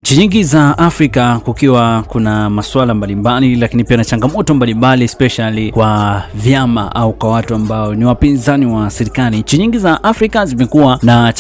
Nchi nyingi za Afrika kukiwa kuna masuala mbalimbali, lakini pia na changamoto mbalimbali, especially kwa vyama au kwa watu ambao ni wapinzani wa serikali. Nchi nyingi za Afrika zimekuwa na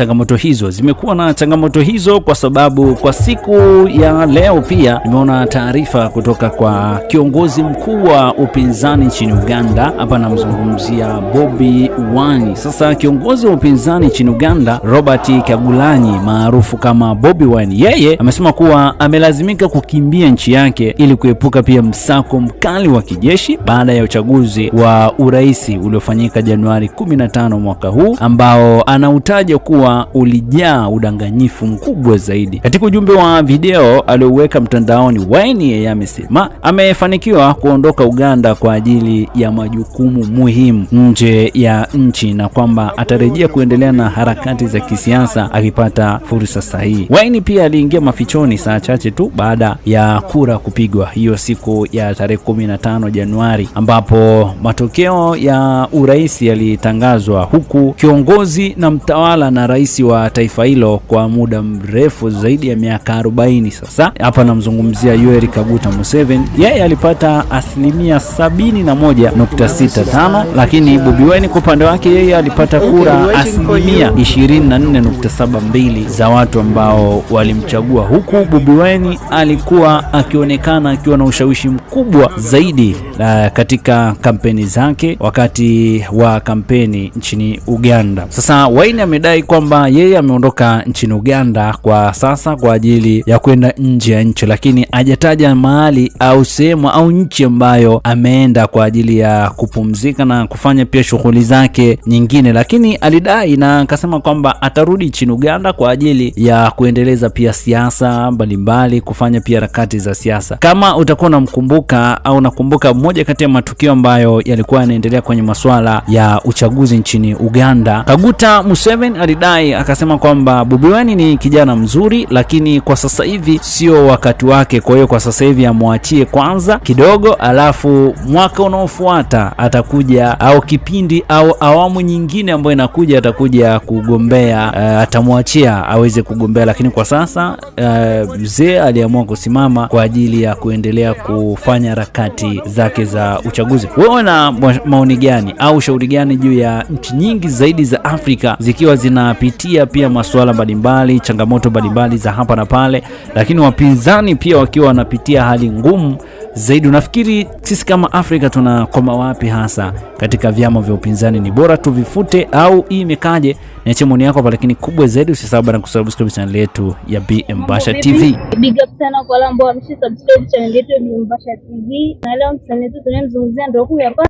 changamoto hizo, kwa sababu kwa siku ya leo pia nimeona taarifa kutoka kwa kiongozi mkuu wa upinzani nchini Uganda. Hapa namzungumzia Bobi Wine. Sasa kiongozi wa upinzani nchini Uganda, Robert Kyagulanyi maarufu kama Bobi Wine, yeye amesema kuwa amelazimika kukimbia nchi yake ili kuepuka pia msako mkali wa kijeshi baada ya uchaguzi wa uraisi uliofanyika Januari 15 mwaka huu, ambao anautaja kuwa ulijaa udanganyifu mkubwa zaidi. Katika ujumbe wa video alioweka mtandaoni, Wine yeye amesema amefanikiwa kuondoka Uganda kwa ajili ya majukumu muhimu nje ya nchi na kwamba atarejea kuendelea na harakati za kisiasa akipata fursa sahihi. Wine pia aliingia mafichoni saa chache tu baada ya kura kupigwa hiyo siku ya tarehe 15 Januari, ambapo matokeo ya urais yalitangazwa, huku kiongozi na mtawala na rais wa taifa hilo kwa muda mrefu zaidi ya miaka 40 sasa. Hapa namzungumzia Yoweri Kaguta Museveni. Yeye alipata 71.65, lakini Bobi Wine kwa upande wake yeye alipata kura 24.72 za watu ambao walimchagua, huku Bobi Wine alikuwa akionekana akiwa na ushawishi mkubwa zaidi katika kampeni zake wakati wa kampeni nchini Uganda. Sasa Wine amedai kwamba yeye ameondoka nchini Uganda kwa sasa kwa ajili ya kwenda nje ya nchi, lakini hajataja mahali au sehemu au nchi ambayo ameenda kwa ajili ya kupumzika na kufanya pia shughuli zake nyingine, lakini alidai na akasema kwamba atarudi nchini Uganda kwa ajili ya kuendeleza pia siasa mbalimbali, kufanya pia harakati za siasa. Kama utakuwa unamkumbuka au nakumbuka moja kati ya matukio ambayo yalikuwa yanaendelea kwenye masuala ya uchaguzi nchini Uganda, Kaguta Museveni alidai akasema kwamba Bobi Wine ni kijana mzuri, lakini kwa sasa hivi sio wakati wake. Kwa hiyo kwa sasa hivi amwachie kwanza kidogo, alafu mwaka unaofuata atakuja, au kipindi au awamu nyingine ambayo inakuja atakuja kugombea, atamwachia aweze kugombea. Lakini kwa sasa mzee aliamua kusimama kwa ajili ya kuendelea kufanya harakati zake za uchaguzi. Wewe na maoni gani au shauri gani juu ya nchi nyingi zaidi za Afrika zikiwa zinapitia pia masuala mbalimbali, changamoto mbalimbali za hapa na pale, lakini wapinzani pia wakiwa wanapitia hali ngumu zaidi? Unafikiri sisi kama Afrika tunakoma wapi hasa katika vyama vya upinzani? Ni bora tuvifute au hii imekaje? Niache maoni yako hapa, lakini kubwa zaidi usisahau bana kusubscribe channel yetu ya BM Basha TV. Big up sana kwa wale ambao wamesubscribe channel yetu ya BM Basha TV. Na leo msanii wetu tunamzungumzia ndio huyu hapa.